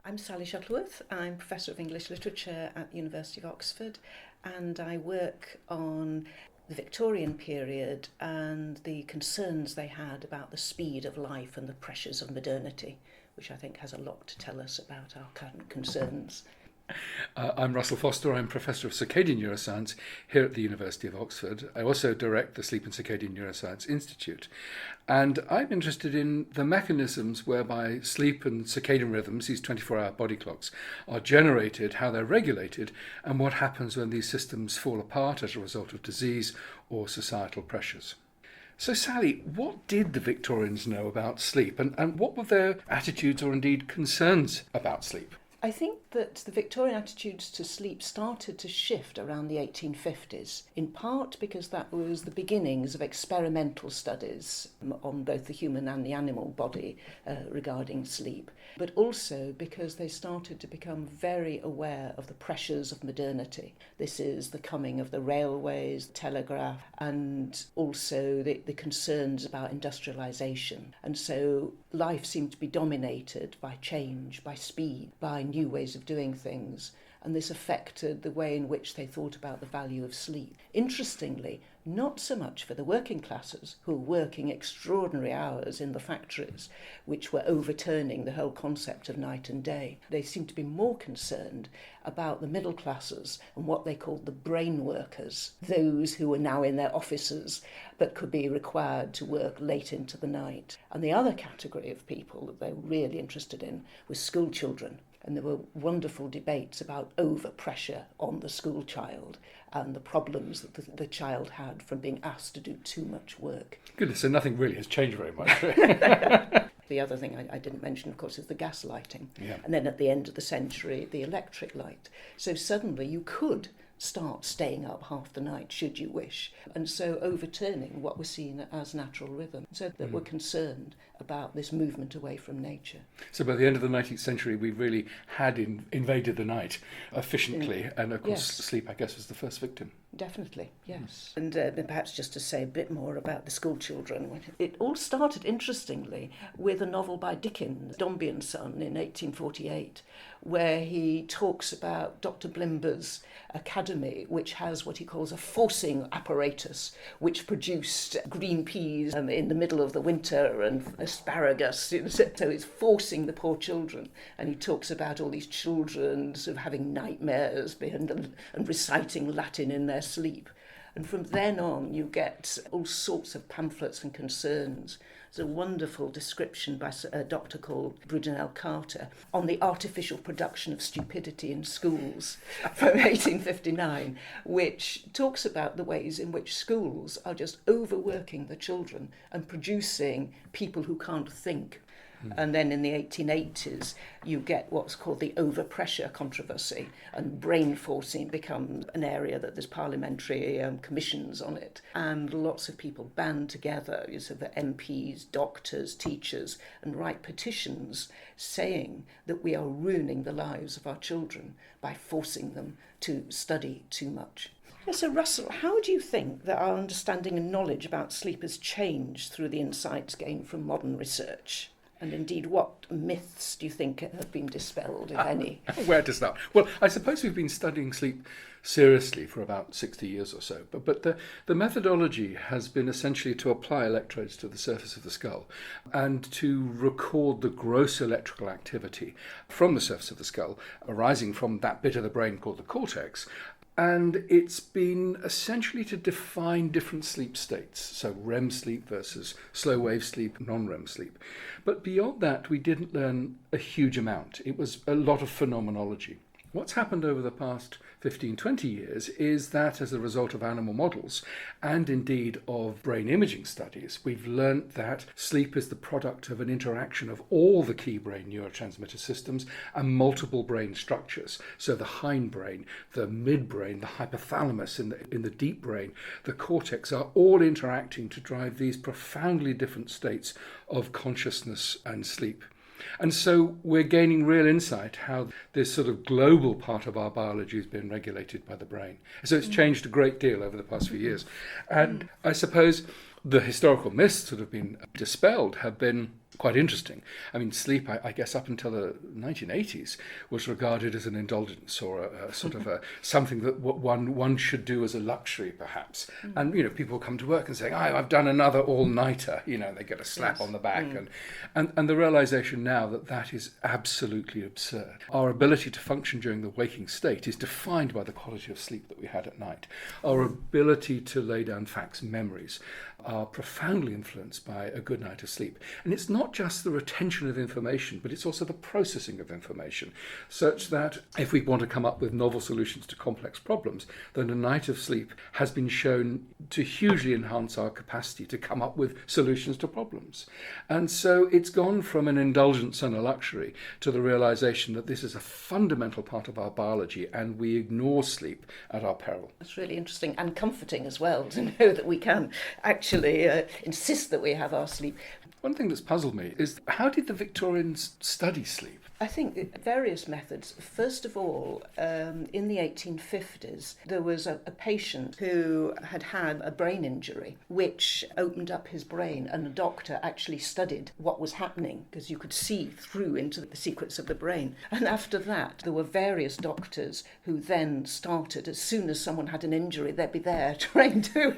I'm Sally Shuttleworth. I'm Professor of English Literature at the University of Oxford, and I work on the Victorian period and the concerns they had about the speed of life and the pressures of modernity, which I think has a lot to tell us about our current concerns. I'm Russell Foster. I'm Professor of Circadian Neuroscience here at the University of Oxford. I also direct the Sleep and Circadian Neuroscience Institute. And I'm interested in the mechanisms whereby sleep and circadian rhythms, these 24-hour body clocks, are generated, how they're regulated, and what happens when these systems fall apart as a result of disease or societal pressures. So Sally, what did the Victorians know about sleep, and what were their attitudes or indeed concerns about sleep? I think that the Victorian attitudes to sleep started to shift around the 1850s, in part because that was the beginnings of experimental studies on both the human and the animal body regarding sleep, but also because they started to become very aware of the pressures of modernity. This is the coming of the railways, telegraph, and also the concerns about industrialisation. And so life seemed to be dominated by change, by speed, by new ways of doing things, and this affected the way in which they thought about the value of sleep. Interestingly, not so much for the working classes, who were working extraordinary hours in the factories, which were overturning the whole concept of night and day. They seemed to be more concerned about the middle classes and what they called the brain workers, those who were now in their offices but could be required to work late into the night. And the other category of people that they were really interested in was school children. And there were wonderful debates about overpressure on the school child and the problems that the child had from being asked to do too much work. Goodness, so nothing really has changed very much. The other thing I didn't mention, of course, is the gas lighting. Yeah. And then at the end of the century, the electric light. So suddenly you could start staying up half the night should you wish, and so overturning what was seen as natural rhythm, so that we're concerned about this movement away from nature. So by the end of the 19th century we really had invaded the night efficiently, and of course sleep, I guess, was the first victim. Definitely, yes. And perhaps just to say a bit more about the school children, it all started, interestingly, with a novel by Dickens, Dombey and Son, in 1848, where he talks about Dr. Blimber's academy, which has what he calls a forcing apparatus, which produced green peas in the middle of the winter and asparagus. So it's forcing the poor children. And he talks about all these children sort of having nightmares and reciting Latin in their sleep. And from then on, you get all sorts of pamphlets and concerns. There's a wonderful description by a doctor called Brudenell Carter on the artificial production of stupidity in schools from 1859, which talks about the ways in which schools are just overworking the children and producing people who can't think. And then in the 1880s, you get what's called the overpressure controversy, and brain forcing becomes an area that there's parliamentary commissions on it. And lots of people band together, so the MPs, doctors, teachers, and write petitions saying that we are ruining the lives of our children by forcing them to study too much. So Russell, how do you think that our understanding and knowledge about sleep has changed through the insights gained from modern research? And indeed, what myths do you think have been dispelled, if any? Where to start? Well, I suppose we've been studying sleep seriously for about 60 years or so, but the methodology has been essentially to apply electrodes to the surface of the skull and to record the gross electrical activity from the surface of the skull arising from that bit of the brain called the cortex. And it's been essentially to define different sleep states, so REM sleep versus slow wave sleep, non-REM sleep. But beyond that, we didn't learn a huge amount. It was a lot of phenomenology. What's happened over the past 15, 20 years is that as a result of animal models and indeed of brain imaging studies, we've learnt that sleep is the product of an interaction of all the key brain neurotransmitter systems and multiple brain structures. So the hindbrain, the midbrain, the hypothalamus in the deep brain, the cortex are all interacting to drive these profoundly different states of consciousness and sleep. And so we're gaining real insight how this sort of global part of our biology has been regulated by the brain. So it's changed a great deal over the past few years. And I suppose the historical myths that have been dispelled have been quite interesting. I mean, sleep, I guess, up until the 1980s was regarded as an indulgence or a sort of something that one should do as a luxury, perhaps. And, people come to work and say, I've done another all-nighter. They get a slap on the back. And the realization now that is absolutely absurd. Our ability to function during the waking state is defined by the quality of sleep that we had at night. Our ability to lay down facts and memories are profoundly influenced by a good night of sleep. And it's not just the retention of information, but it's also the processing of information, such that if we want to come up with novel solutions to complex problems, then a night of sleep has been shown to hugely enhance our capacity to come up with solutions to problems. And so it's gone from an indulgence and a luxury to the realization that this is a fundamental part of our biology, and we ignore sleep at our peril. That's really interesting and comforting as well, to know that we can actually insist that we have our sleep. One thing that's puzzled me is, how did the Victorians study sleep? I think various methods. First of all, in the 1850s, there was a patient who had had a brain injury, which opened up his brain, and a doctor actually studied what was happening, because you could see through into the secrets of the brain. And after that, there were various doctors who then started, as soon as someone had an injury, they'd be there trying to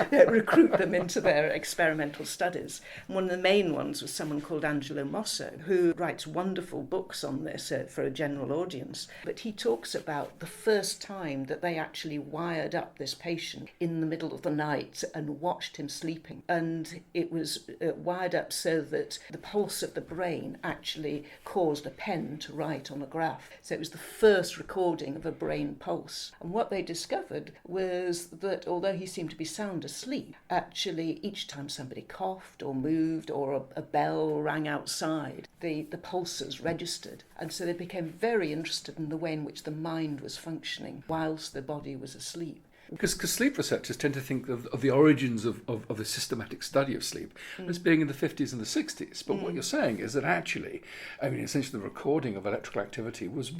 recruit them into their experimental studies. And one of the main ones was someone called Angelo Mosso, who writes wonderful books on this for a general audience. But he talks about the first time that they actually wired up this patient in the middle of the night and watched him sleeping. And it was wired up so that the pulse of the brain actually caused a pen to write on a graph. So it was the first recording of a brain pulse. And what they discovered was that although he seemed to be sound asleep, actually each time somebody coughed or moved or a bell rang outside, the pulses registered. And so they became very interested in the way in which the mind was functioning whilst the body was asleep. Because sleep researchers tend to think of the origins of the systematic study of sleep as being in the 50s and the 60s. But what you're saying is that actually, essentially the recording of electrical activity was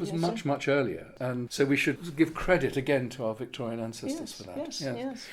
much earlier. And so we should give credit again to our Victorian ancestors for that. Yes.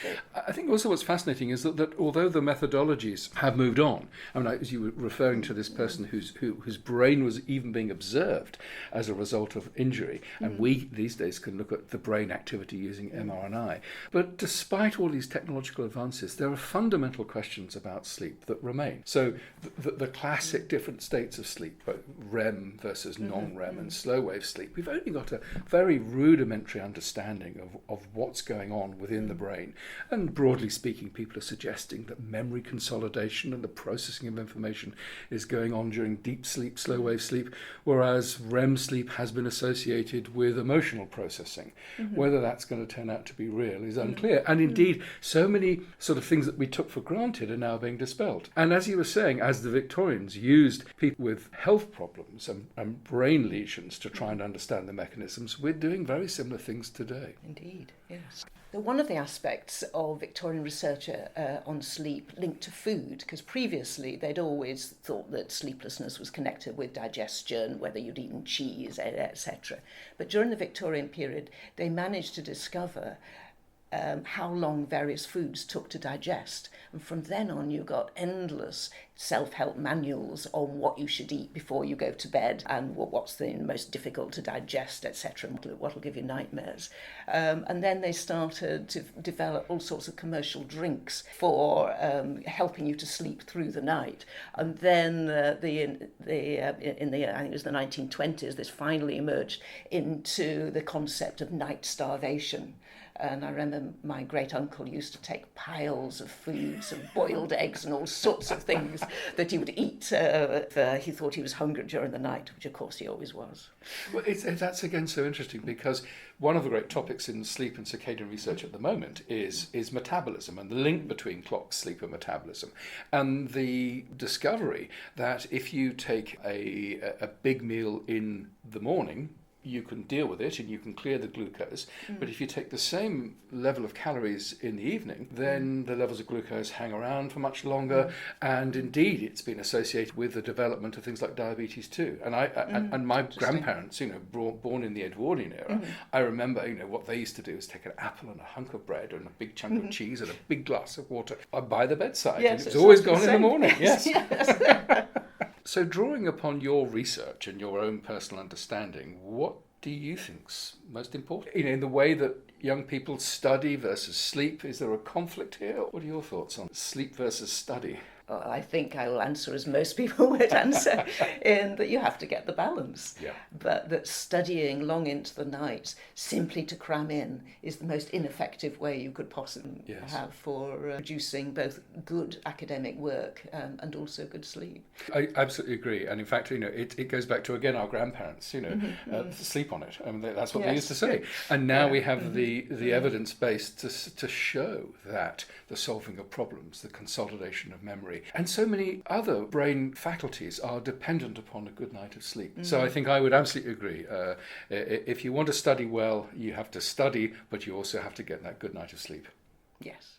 I think also what's fascinating is that although the methodologies have moved on, as you were referring to this person whose brain was even being observed as a result of injury, and we these days can look at the brain activity using MRI. But despite all these technological advances, there are fundamental questions about sleep that remain. So the classic different states of sleep, both REM versus non-REM and slow wave sleep, we've only got a very rudimentary understanding of what's going on within the brain. And broadly speaking, people are suggesting that memory consolidation and the processing of information is going on during deep sleep, slow wave sleep, whereas REM sleep has been associated with emotional processing. Whether that's going to turn out to be real is unclear. And indeed, so many sort of things that we took for granted are now being dispelled. And as you were saying, as the Victorians used people with health problems and brain lesions to try and understand the mechanisms, we're doing very similar things today. Indeed, yes. One of the aspects of Victorian research on sleep linked to food, because previously they'd always thought that sleeplessness was connected with digestion, whether you'd eaten cheese, etc. But during the Victorian period, they managed to discover how long various foods took to digest. And from then on, you got endless self-help manuals on what you should eat before you go to bed and what's the most difficult to digest, etc., and what will give you nightmares. And then they started to develop all sorts of commercial drinks for helping you to sleep through the night. And then I think it was the 1920s, this finally emerged into the concept of night starvation. And I remember my great uncle used to take piles of foods and boiled eggs and all sorts of things that he would eat if he thought he was hungry during the night, which of course he always was. Well, that's again so interesting, because one of the great topics in sleep and circadian research at the moment is metabolism and the link between clock, sleep and metabolism. And the discovery that if you take a big meal in the morning, you can deal with it and you can clear the glucose. But if you take the same level of calories in the evening, then the levels of glucose hang around for much longer. And indeed, it's been associated with the development of things like diabetes too. And and my grandparents, born in the Edwardian era, I remember, what they used to do is take an apple and a hunk of bread and a big chunk of cheese and a big glass of water by the bedside. Yes, and it was always gone in the morning. Yes. So drawing upon your research and your own personal understanding, what do you think's most important? In the way that young people study versus sleep, is there a conflict here? What are your thoughts on sleep versus study? Well, I think I will answer as most people would answer, in that you have to get the balance. Yeah. But that studying long into the night simply to cram in is the most ineffective way you could possibly have for producing both good academic work and also good sleep. I absolutely agree. And in fact, it goes back to, again, our grandparents, sleep on it. I mean, that's what they used to say. And now we have the evidence base to show that the solving of problems, the consolidation of memory, and so many other brain faculties are dependent upon a good night of sleep. So I think I would absolutely agree. If you want to study well, you have to study, but you also have to get that good night of sleep. Yes.